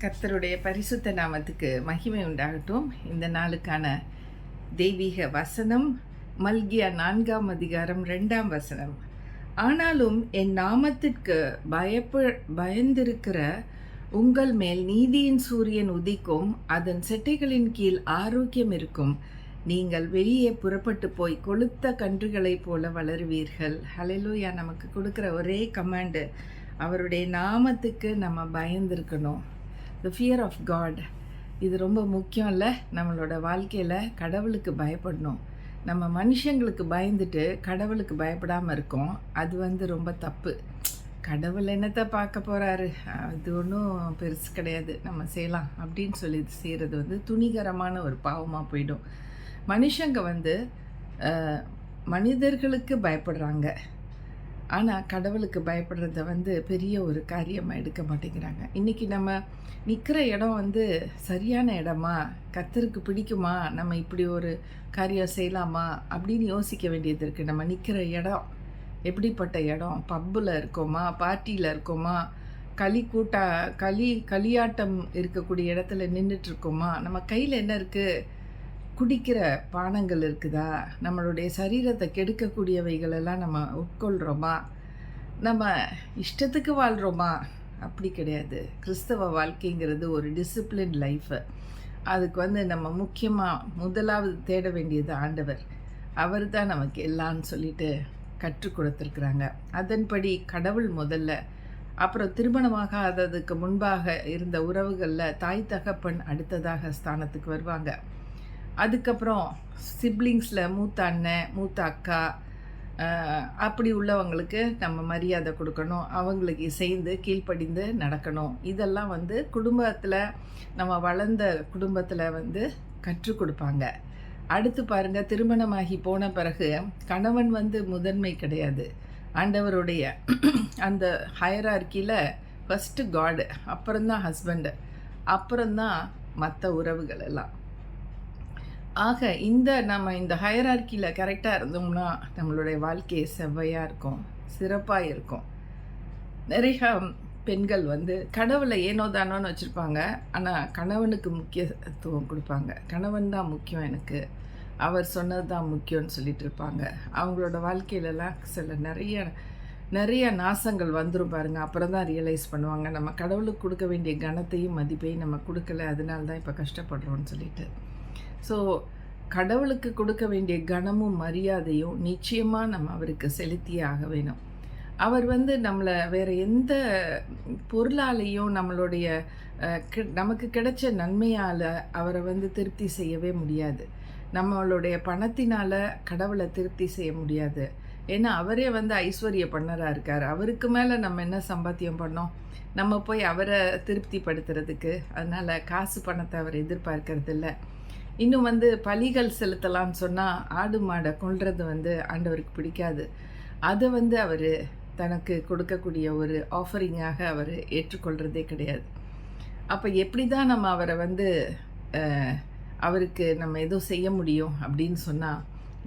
கர்த்தருடைய பரிசுத்த நாமத்துக்கு மகிமை உண்டாகட்டும். இந்த நாளுக்கான தெய்வீக வசனம் மல்கியா 4ஆம் அதிகாரம் 2ஆம் வசனம். ஆனாலும் என் நாமத்திற்கு பயந்திருக்கிற உங்கள் மேல் நீதியின் சூரியன் உதிக்கும், அதன் செட்டைகளின் கீழ் ஆரோக்கியம் இருக்கும். நீங்கள் வெளியே புறப்பட்டு போய் கொளுத்த கன்றுகளைப் போல வளருவீர்கள். ஹல்லேலூயா. நமக்கு கொடுக்குற ஒரே கமாண்டு, அவருடைய நாமத்துக்கு நம்ம பயந்திருக்கணும். த ஃபியர் ஆஃப் காட், இது ரொம்ப முக்கியம் இல்லை? நம்மளோட வாழ்க்கையில் கடவுளுக்கு பயப்படணும். நம்ம மனுஷங்களுக்கு பயந்துட்டு கடவுளுக்கு பயப்படாமல் இருக்கோம். அது ரொம்ப தப்பு. கடவுள் என்னத்தை பார்க்க போகிறாரு, அது ஒன்றும் பெருசு கிடையாது, நம்ம செய்யலாம் அப்படின்னு சொல்லி செய்கிறது துணிகரமான ஒரு பாவமாக போயிடும். மனுஷங்க மனிதர்களுக்கு பயப்படுறாங்க, ஆனால் கடவுளுக்கு பயப்படுறத பெரிய ஒரு காரியமாக எடுக்க மாட்டேங்கிறாங்க. இன்றைக்கி நம்ம நிற்கிற இடம் சரியான இடமா, கர்த்தருக்கு பிடிக்குமா, நம்ம இப்படி ஒரு காரியம் செய்யலாமா அப்படின்னு யோசிக்க வேண்டியது இருக்குது. நம்ம நிற்கிற இடம் எப்படிப்பட்ட இடம்? பப்பில் இருக்கோமா, பார்ட்டியில் இருக்கோமா, களியாட்டம் இருக்கக்கூடிய இடத்துல நின்றுட்டுருக்கோமா, நம்ம கையில் என்ன இருக்குது, குடிக்கிற பானங்கள் இருக்குதா, நம்மளுடைய சரீரத்தை கெடுக்கக்கூடியவைகளெல்லாம் நம்ம உட்கொள்கிறோமா, நம்ம இஷ்டத்துக்கு வாழ்கிறோமா? அப்படி கிடையாது. கிறிஸ்தவ வாழ்க்கைங்கிறது ஒரு டிசிப்ளின் லைஃபு. அதுக்கு நம்ம முக்கியமாக முதலாவது தேட வேண்டியது ஆண்டவர். அவர் தான் நமக்கு எல்லான்னு சொல்லிட்டு கற்றுக் கொடுத்துருக்குறாங்க. அதன்படி கடவுள் முதல்ல, அப்புறம் திருமணமாகாததுக்கு முன்பாக இருந்த உறவுகளில் தாய் தகப்பன் அடுத்ததாக ஸ்தானத்துக்கு வருவாங்க. அதுக்கப்புறம் சிப்ளிங்ஸில் மூத்த அண்ணன், மூத்த அக்கா, அப்படி உள்ளவங்களுக்கு நம்ம மரியாதை கொடுக்கணும், அவங்களுக்கு இசைந்து கீழ்ப்படிந்து நடக்கணும். இதெல்லாம் குடும்பத்தில், நம்ம வளர்ந்த குடும்பத்தில் கற்றுக் கொடுப்பாங்க. அடுத்து பாருங்கள், திருமணமாகி போன பிறகு கணவன் முதன்மை கிடையாது. ஆண்டவருடைய அந்த ஹையரார்க்கியில் ஃபஸ்ட்டு காடு, அப்புறம்தான் ஹஸ்பண்டு, அப்புறம்தான் மற்ற உறவுகள் எல்லாம். ஆக நம்ம இந்த ஹையரார்க்கியில் கரெக்டாக இருந்தோம்னா நம்மளுடைய வாழ்க்கையை செவ்வையாக இருக்கும், சிறப்பாக இருக்கும். நிறைய பெண்கள் கடவுளை ஏனோ தானோன்னு வச்சுருப்பாங்க, ஆனால் கணவனுக்கு முக்கியத்துவம் கொடுப்பாங்க. கணவன் தான் முக்கியம், எனக்கு அவர் சொன்னது தான் முக்கியம்னு சொல்லிட்டு இருப்பாங்க. அவங்களோட வாழ்க்கையிலலாம் சில நிறைய நாசங்கள் வந்துடும் பாருங்கள். அப்புறம் தான் ரியலைஸ் பண்ணுவாங்க, நம்ம கடவுளுக்கு கொடுக்க வேண்டிய கனத்தையும் மதிப்பையும் நம்ம கொடுக்கல, அதனால தான் இப்போ கஷ்டப்படுறோன்னு சொல்லிட்டு. ஸோ கடவுளுக்கு கொடுக்க வேண்டிய கனமும் மரியாதையும் நிச்சயமாக நம்ம அவருக்கு செலுத்தியே ஆக வேணும். அவர் நம்மளை வேறு எந்த பொருளாலையும் நம்மளுடைய நமக்கு கிடைச்ச நன்மையால் அவரை திருப்தி செய்யவே முடியாது. நம்மளுடைய பணத்தினால் கடவுளை திருப்தி செய்ய முடியாது. ஏன்னா அவரே ஐஸ்வர்ய பண்ணராக இருக்கார். அவருக்கு மேலே நம்ம என்ன சம்பாத்தியம் பண்ணோம் நம்ம போய் அவரை திருப்திப்படுத்துறதுக்கு? அதனால் காசு பணத்தை அவர் எதிர்பார்க்கறது இல்லை. இன்னும் பலிகள் செலுத்தலான்னு சொன்னால் ஆடு மாடை கொள்வது ஆண்டவருக்கு பிடிக்காது. அதை அவர் தனக்கு கொடுக்கக்கூடிய ஒரு ஆஃபரிங்காக அவர் ஏற்றுக்கொள்கிறதே கிடையாது. அப்போ எப்படி தான் நம்ம அவரை அவருக்கு நம்ம ஏதோ செய்ய முடியும் அப்படின்னு சொன்னால்,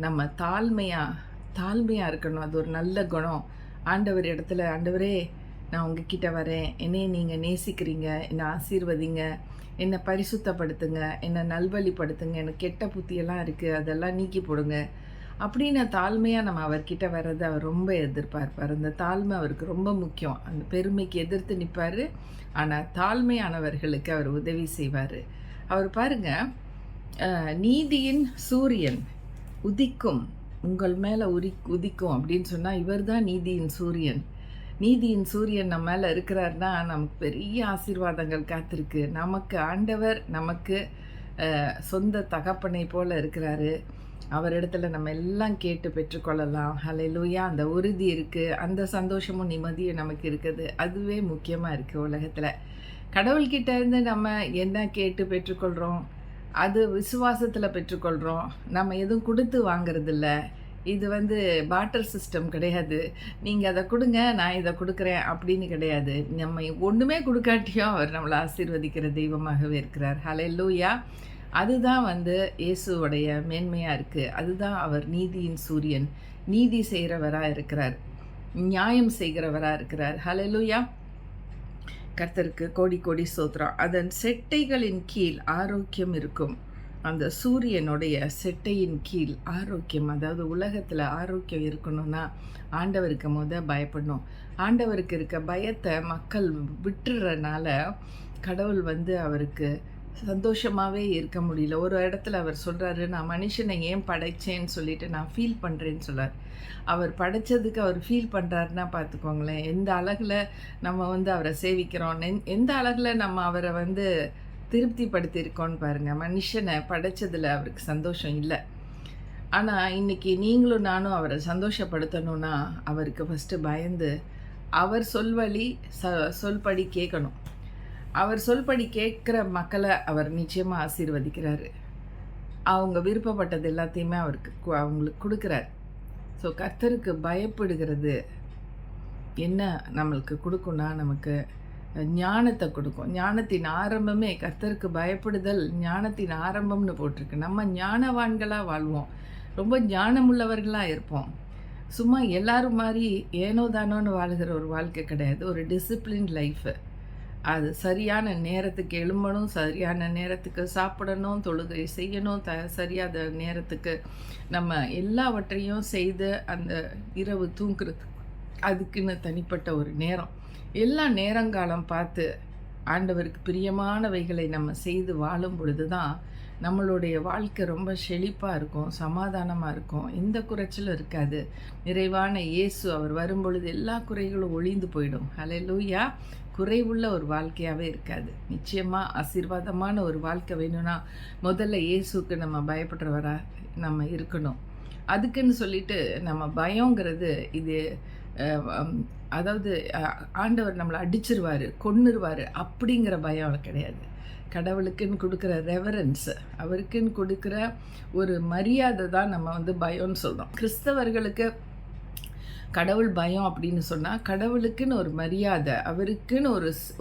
நம்ம தாழ்மையாக இருக்கணும். அது ஒரு நல்ல குணம். ஆண்டவர் இடத்துல, ஆண்டவரே நான் உங்ககிட்ட வரேன், என்னையே நீங்கள் நேசிக்கிறீங்க, என்னை ஆசீர்வதிங்க, என்னை பரிசுத்தப்படுத்துங்க, என்னை நல்வழிப்படுத்துங்க, எனக்கு கெட்ட புத்தியெல்லாம் இருக்குது, அதெல்லாம் நீக்கி போடுங்க அப்படின்னு தாழ்மையாக நம்ம அவர்கிட்ட வர்றதை அவர் ரொம்ப எதிர்பார்ப்பார். அந்த தாழ்மை அவருக்கு ரொம்ப முக்கியம். அந்த பெருமைக்கு எதிர்த்து நிற்பார், ஆனால் தாழ்மையானவர்களுக்கு அவர் உதவி செய்வார். அவர் பாருங்கள், நீதியின் சூரியன் உதிக்கும், உங்கள் மேலே உதிக்கும் அப்படின்னு சொன்னால் இவர் தான் நீதியின் சூரியன். நீதியின் சூரியன் நம்ம மேலே இருக்கிறார்னா நமக்கு பெரிய ஆசீர்வாதங்கள் காத்திருக்கு. நமக்கு ஆண்டவர் நமக்கு சொந்த தகப்பனை போல் இருக்கிறாரு. அவரிடத்துல நம்ம எல்லாம் கேட்டு பெற்றுக்கொள்ளலாம். ஹல்லேலூயா. அந்த உறுதி இருக்குது, அந்த சந்தோஷமும் நிம்மதியும் நமக்கு இருக்குது. அதுவே முக்கியமாக இருக்குது உலகத்தில். கடவுள்கிட்ட இருந்து நம்ம என்ன கேட்டு பெற்றுக்கொள்கிறோம், அது விசுவாசத்தில் பெற்றுக்கொள்கிறோம். நம்ம எதுவும் கொடுத்து வாங்கிறதில்ல. இது பாட்டர் சிஸ்டம் கிடையாது. நீங்கள் அதை கொடுங்க, நான் இதை கொடுக்குறேன் அப்படின்னு கிடையாது. நம்ம ஒன்றுமே கொடுக்காட்டியும் அவர் நம்மளை ஆசீர்வதிக்கிற தெய்வமாகவே இருக்கிறார். ஹல்லேலூயா. அதுதான் இயேசுவோடைய மேன்மையாக இருக்குது. அதுதான் அவர் நீதியின் சூரியன், நீதி செய்கிறவராக இருக்கிறார், நியாயம் செய்கிறவராக இருக்கிறார். ஹல்லேலூயா. கர்த்தருக்கு கோடி கோடி ஸ்தோத்திரம். அதன் செட்டைகளின் கீழ் ஆரோக்கியம் இருக்கும். அந்த சூரியனுடைய செட்டையின் கீழ் ஆரோக்கியம், அதாவது உலகத்தில் ஆரோக்கியம் இருக்கணும்னா ஆண்டவருக்கு பயப்படணும். ஆண்டவருக்கு இருக்க பயத்தை மக்கள் விட்டுறனால கடவுள் அவருக்கு சந்தோஷமாகவே இருக்க முடியல. ஒரு இடத்துல அவர் சொல்கிறாரு, நான் மனுஷனை ஏன் படைச்சேன்னு சொல்லிட்டு நான் ஃபீல் பண்ணுறேன்னு சொல்கிறார். அவர் படைச்சதுக்கு அவர் ஃபீல் பண்ணுறாருன்னா பார்த்துக்கோங்களேன், எந்த அழகில் நம்ம அவரை சேவிக்கிறோம், எந்த அழகில் நம்ம அவரை திருப்திப்படுத்தியிருக்கோன்னு பாருங்கள். மனுஷனை படைச்சதில் அவருக்கு சந்தோஷம் இல்லை. ஆனால் இன்றைக்கி நீங்களும் நானும் அவரை சந்தோஷப்படுத்தணுன்னா அவருக்கு ஃபஸ்ட்டு பயந்து அவர் சொல்வழி சொல்படி கேட்கணும். அவர் சொல்படி கேட்குற மக்களை அவர் நிச்சயமாக ஆசீர்வதிக்கிறாரு. அவங்க விருப்பப்பட்டது எல்லாத்தையுமே அவங்களுக்கு கொடுக்குறாரு. ஸோ கர்த்தருக்கு பயப்படுகிறது என்ன நம்மளுக்கு கொடுக்குன்னா, நமக்கு ஞானத்தை கொடுக்கும். ஞானத்தின் ஆரம்பமே கர்த்தருக்கு பயப்படுதல் ஞானத்தின் ஆரம்பம்னு போட்டிருக்கு. நம்ம ஞானவான்களாக வாழ்வோம், ரொம்ப ஞானமுள்ளவர்களாக இருப்போம். சும்மா எல்லாரும் மாதிரி ஏனோ தானோன்னு வாழ்கிற ஒரு வாழ்க்கை கிடையாது. ஒரு டிசிப்ளின் லைஃபு. அது சரியான நேரத்துக்கு எழும்பணும், சரியான நேரத்துக்கு சாப்பிடணும், தொழுகை செய்யணும், சரியாத நேரத்துக்கு நம்ம எல்லாவற்றையும் செய்து அந்த இரவு தூங்குறது அதுக்குன்னு தனிப்பட்ட ஒரு நேரம், எல்லா நேரங்காலம் பார்த்து ஆண்டவருக்கு பிரியமானவைகளை நம்ம செய்து வாழும் பொழுது தான் நம்மளுடைய வாழ்க்கை ரொம்ப செழிப்பாக இருக்கும், சமாதானமாக இருக்கும், எந்த குறைச்சலும் இருக்காது. நிறைவான இயேசு அவர் வரும்பொழுது எல்லா குறைகளும் ஒழிந்து போயிடும். ஹல்லேலூயா. குறைவுள்ள ஒரு வாழ்க்கையாகவே இருக்காது. நிச்சயமாக ஆசீர்வாதமான ஒரு வாழ்க்கை வேணும்னா முதல்ல இயேசுக்கு நம்ம பயப்படுறவராக நம்ம இருக்கணும். அதுக்குன்னு சொல்லிட்டு நம்ம பயங்கிறது இது அதாவது ஆண்டவர் நம்மளை அடிச்சிருவார், கொன்னுருவார் அப்படிங்கிற பயம் கிடையாது. கடவுளுக்குன்னு கொடுக்குற ரெவரன்ஸ், அவருக்குன்னு கொடுக்குற ஒரு மரியாதை தான் நம்ம பயம்னு சொல்கிறோம். கிறிஸ்தவர்களுக்கு கடவுள் பயம் அப்படின்னு சொன்னால் கடவுளுக்குன்னு ஒரு மரியாதை, அவருக்குன்னு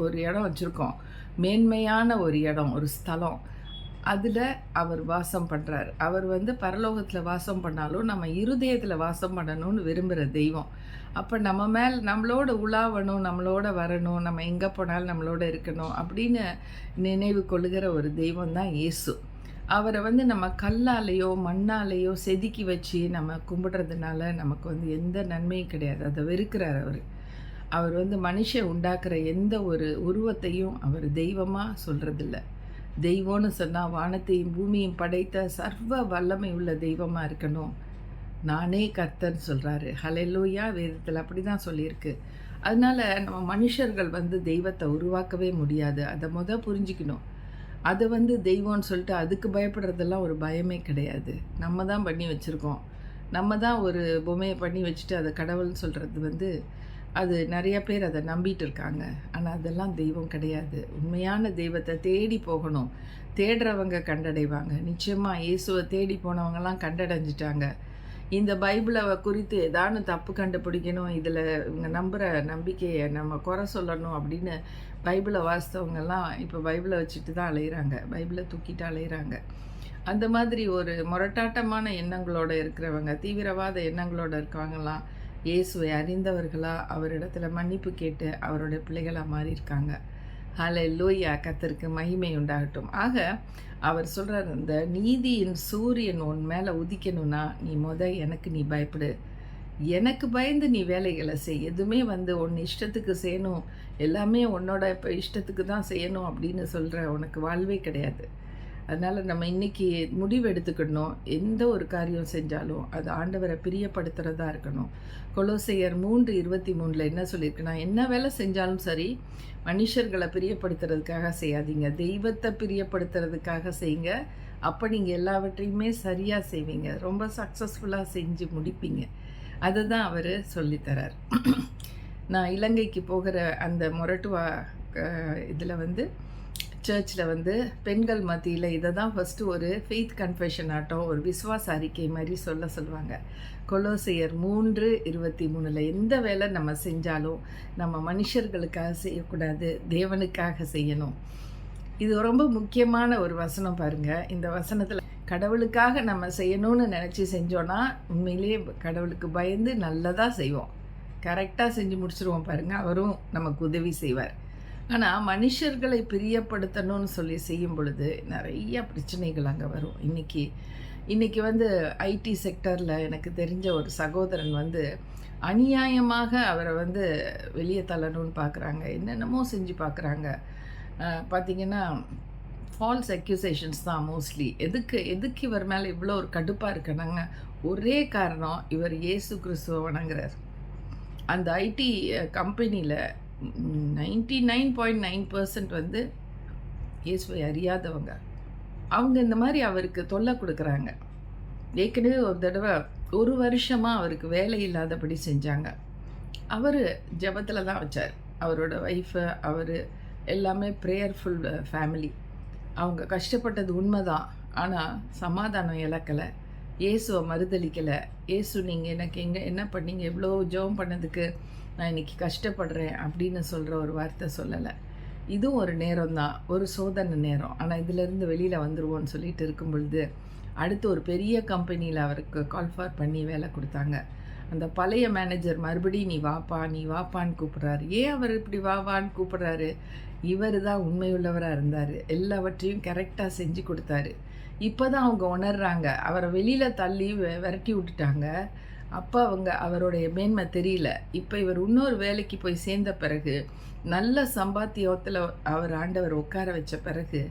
ஒரு இடம் வச்சுருக்கோம், மேன்மையான ஒரு இடம், ஒரு ஸ்தலம். அதில் அவர் வாசம் பண்ணுறார். அவர் பரலோகத்தில் வாசம் பண்ணாலும் நம்ம இருதயத்தில் வாசம் பண்ணணும்னு விரும்புகிற தெய்வம். அப்போ நம்மளோட உலாவணும், நம்மளோட வரணும், நம்ம எங்கே போனாலும் நம்மளோட இருக்கணும் அப்படின்னு நினைவு கொள்ளுகிற ஒரு தெய்வம் தான் இயேசு. அவரை நம்ம கல்லாலேயோ மண்ணாலேயோ செதுக்கி வச்சு நம்ம கும்பிடுறதுனால நமக்கு எந்த நன்மையும் கிடையாது. அதை வெறுக்கிறார் அவர். அவர் மனுஷன் உண்டாக்குற எந்த ஒரு உருவத்தையும் அவர் தெய்வமாக சொல்கிறதில்ல. தெய்வம்னு சொன்னால் வானத்தையும் பூமியும் படைத்த சர்வ வல்லமை உள்ள தெய்வமாக இருக்கணும். நானே கர்த்தர்னு சொல்கிறாரு. ஹல்லேலூயா. வேதத்தில் அப்படி தான் சொல்லியிருக்கு. அதனால் நம்ம மனுஷர்கள் தெய்வத்தை உருவாக்கவே முடியாது. அதை புரிஞ்சிக்கணும். அதை தெய்வம்னு சொல்லிட்டு அதுக்கு பயப்படுறதெல்லாம் ஒரு பயமே கிடையாது. நம்ம தான் பண்ணி வச்சுருக்கோம். நம்ம தான் ஒரு பொம்மையை பண்ணி வச்சுட்டு அதை கடவுள்னு சொல்கிறது அது நிறைய பேர் அதை நம்பிட்டு இருக்காங்க. ஆனால் அதெல்லாம் தெய்வம் கிடையாது. உண்மையான தெய்வத்தை தேடி போகணும். தேடுறவங்க கண்டடைவாங்க. நிச்சயமாக இயேசுவை தேடி போனவங்கலாம் கண்டடைஞ்சிட்டாங்க. இந்த பைபிளை குறித்து ஏதானு தப்பு கண்டுபிடிக்கணும், இதில் இவங்க நம்புகிற நம்பிக்கையை நம்ம குறை சொல்லணும் அப்படின்னு பைபிளை வாசித்தவங்கெல்லாம் இப்போ பைபிளை வச்சுட்டு தான் அலையிறாங்க, பைபிளை தூக்கிட்டு அலையிறாங்க. அந்த மாதிரி ஒரு முரட்டாட்டமான எண்ணங்களோடு இருக்கிறவங்க, தீவிரவாத எண்ணங்களோடு இருக்கவங்கலாம் இயேசுவை அறிந்தவர்களாக அவரிடத்துல மன்னிப்பு கேட்டு அவருடைய பிள்ளைகளாக மாறியிருக்காங்க. ஹல்லேலூயா. கர்த்தருக்கு மகிமை உண்டாகட்டும். ஆக அவர் சொல்கிறார், இந்த நீதியின் சூரியன் உன் மேலே உதிக்கணும்னா நீ எனக்கு நீ பயப்படு, எனக்கு பயந்து நீ வேலைகளை செய். எதுவுமே உன் இஷ்டத்துக்கு செய்யணும், எல்லாமே உன்னோட இப்போ இஷ்டத்துக்கு தான் செய்யணும் அப்படின்னு சொல்கிற உனக்கு வாழ்வே கிடையாது. அதனால் நம்ம இன்றைக்கி முடிவு எடுத்துக்கணும். எந்த ஒரு காரியம் செஞ்சாலும் அது ஆண்டவரை பிரியப்படுத்துகிறதா இருக்கணும். கொலோசையர் 3:23 என்ன சொல்லியிருக்குன்னா, என்ன வேலை செஞ்சாலும் சரி மனுஷர்களை பிரியப்படுத்துறதுக்காக செய்யாதீங்க, தெய்வத்தை பிரியப்படுத்துறதுக்காக செய்யுங்க. அப்போ நீங்கள் எல்லாவற்றையுமே சரியாக செய்வீங்க, ரொம்ப சக்ஸஸ்ஃபுல்லாக செஞ்சு முடிப்பீங்க. அதை தான் அவர் சொல்லித்தரார். நான் இலங்கைக்கு போகிற அந்த மொரட்டுவா இதில் சர்ச்சில் பெண்கள் மத்தியில் இதை தான் ஃபஸ்ட்டு ஒரு ஃபெய்த் கன்ஃபெஷன் ஆட்டம், ஒரு விசுவாச அறிக்கை மாதிரி சொல்லுவாங்க. கொலோசையர் 3:23 எந்த வேலை நம்ம செஞ்சாலும் நம்ம மனுஷர்களுக்காக செய்யக்கூடாது, தேவனுக்காக செய்யணும். இது ரொம்ப முக்கியமான ஒரு வசனம் பாருங்கள். இந்த வசனத்தில் கடவுளுக்காக நம்ம செய்யணும்னு நினச்சி செஞ்சோன்னா உண்மையிலேயே கடவுளுக்கு பயந்து நல்லதாக செய்வோம், கரெக்டாக செஞ்சு முடிச்சுருவோம் பாருங்கள். அவரும் நமக்கு உதவி செய்வார். ஆனால் மனுஷர்களை பிரியப்படுத்தணும்னு சொல்லி செய்யும் பொழுது நிறைய பிரச்சனைகள் அங்கே வரும். இன்னைக்கு வந்து ஐடி செக்டரில் எனக்கு தெரிஞ்ச ஒரு சகோதரன் வந்து அநியாயமாக அவரை வந்து வெளியே தள்ளணும்னு பார்க்குறாங்க. என்னென்னமோ செஞ்சு பார்க்குறாங்க. பார்த்தீங்கன்னா ஃபால்ஸ் அக்யூசேஷன்ஸ் தான் மோஸ்ட்லி. எதுக்கு இவர் மேலே இவ்வளோ ஒரு கடுப்பாக இருக்குனாங்க, ஒரே காரணம், இவர் இயேசு கிறிஸ்துவை வணங்குறார். அந்த ஐடி கம்பெனியில் 99.9% வந்து இயேசுவை அறியாதவங்க. அவங்க இந்த மாதிரி அவருக்கு தொல்லை கொடுக்குறாங்க. ஏற்கனவே ஒரு தடவை 1 வருஷமாக அவருக்கு வேலை இல்லாதபடி செஞ்சாங்க. அவர் ஜெபத்தில் தான் வச்சார். அவரோட ஒய்ஃபு, அவர் எல்லாமே ப்ரேயர்ஃபுல் ஃபேமிலி. அவங்க கஷ்டப்பட்டது உண்மைதான். ஆனால் சமாதானம் இழக்கலை, இயேசுவை மறுதளிக்கலை. இயேசு நீங்கள் எனக்கு என்ன பண்ணீங்க, எவ்வளோ ஜெபம் பண்ணதுக்கு நான் இன்றைக்கி கஷ்டப்படுறேன் அப்படின்னு சொல்கிற ஒரு வார்த்தை சொல்லலை. இதுவும் ஒரு நேரம் தான், ஒரு சோதனை நேரம். ஆனால் இதிலேருந்து வெளியில் வந்துடுவோன்னு சொல்லிட்டு இருக்கும் பொழுது அடுத்து ஒரு பெரிய கம்பெனியில் அவருக்கு கால்ஃபார் பண்ணி வேலை கொடுத்தாங்க. அந்த பழைய மேனேஜர் மறுபடியும் நீ வாப்பான்னு கூப்பிட்றாரு. ஏன் அவர் இப்படி வான்னு கூப்பிட்றாரு? இவர் தான் உண்மையுள்ளவராக இருந்தார், எல்லாவற்றையும் கரெக்டாக செஞ்சு கொடுத்தாரு. இப்போ தான் அவங்க உணர்றாங்க, அவரை வெளியில் தள்ளி விரட்டி விட்டுட்டாங்க. அப்போ அவருடைய மேன்மை தெரியல. இப்போ இவர் இன்னொரு வேலைக்கு போய் சேர்ந்த பிறகு, நல்ல சம்பாத்தியத்தில் ஆண்டவர் உட்கார வச்ச பிறகு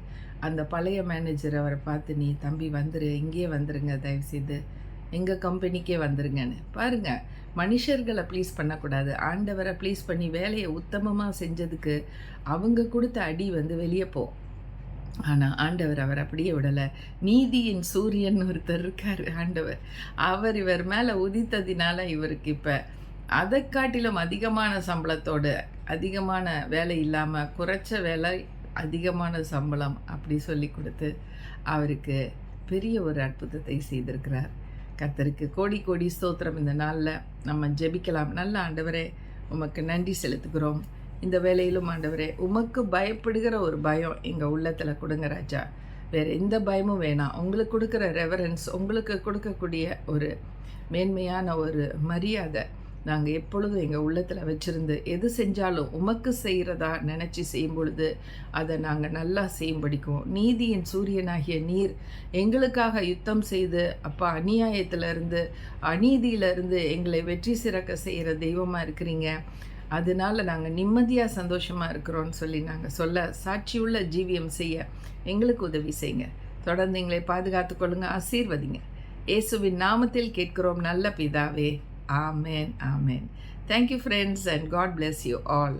அந்த பழைய மேனேஜர் அவரை பார்த்து, நீ தம்பி வந்துரு, இங்கேயே வந்துருங்க, தயவுசெய்து எங்கள் கம்பெனிக்கே வந்துருங்கன்னு. பாருங்கள், மனுஷர்களை ப்ளீஸ் பண்ணக்கூடாது, ஆண்டவரை ப்ளீஸ் பண்ணி வேலையை உத்தமமாக செஞ்சதுக்கு அவங்க கொடுத்த அடி வந்து வெளியே போ. ஆனால் ஆண்டவர் அவர் அப்படியே விடலை. நீதியின் சூரியன் ஒருத்தர் இருக்கார் ஆண்டவர். அவர் இவர் மேலே உதித்ததினால இவருக்கு இப்போ அதை காட்டிலும் அதிகமான சம்பளத்தோடு, அதிகமான வேலை இல்லாமல் குறைச்ச வேலை அதிகமான சம்பளம் அப்படி சொல்லி கொடுத்து அவருக்கு பெரிய ஒரு அற்புதத்தை செய்திருக்கிறார். கர்த்தருக்கு கோடி கோடி ஸ்தோத்திரம். இந்த நாளில் நம்ம ஜெபிக்கலாம். நல்ல ஆண்டவரே, உமக்கு நன்றி செலுத்துகிறோம். இந்த வேலையிலும் ஆண்டவரே, உமக்கு பயப்படுகிற ஒரு பயம் எங்கள் உள்ளத்தில் கொடுங்க ராஜா. வேறு எந்த பயமும் வேணாம். உங்களுக்கு கொடுக்குற ரெவரன்ஸ், உங்களுக்கு கொடுக்கக்கூடிய ஒரு மேன்மையான ஒரு மரியாதை நாங்கள் எப்பொழுதும் எங்கள் உள்ளத்தில் வச்சுருந்து எது செஞ்சாலும் உமக்கு செய்கிறதா நினச்சி செய்யும் பொழுது அதை நாங்கள் நல்லா செய்யும்படிக்கும், நீதியின் சூரியனாகிய நீர் எங்களுக்காக யுத்தம் செய்து அப்பா அநியாயத்திலிருந்து அநீதியிலிருந்து எங்களை வெற்றி சிறக்க செய்கிற தெய்வமாக இருக்கிறீங்க. அதனால் நாங்கள் நிம்மதியாக சந்தோஷமாக இருக்கிறோன்னு சொல்லி நாங்கள் சொல்ல, சாட்சியுள்ள ஜீவியம் செய்ய எங்களுக்கு உதவி செய்யுங்க. தொடர்ந்து எங்களை பாதுகாத்து கொள்ளுங்க, ஆசீர்வதிங்க. இயேசுவின் நாமத்தில் கேட்கிறோம் நல்ல பிதாவே. Amen. Thank you friends, and God bless you all.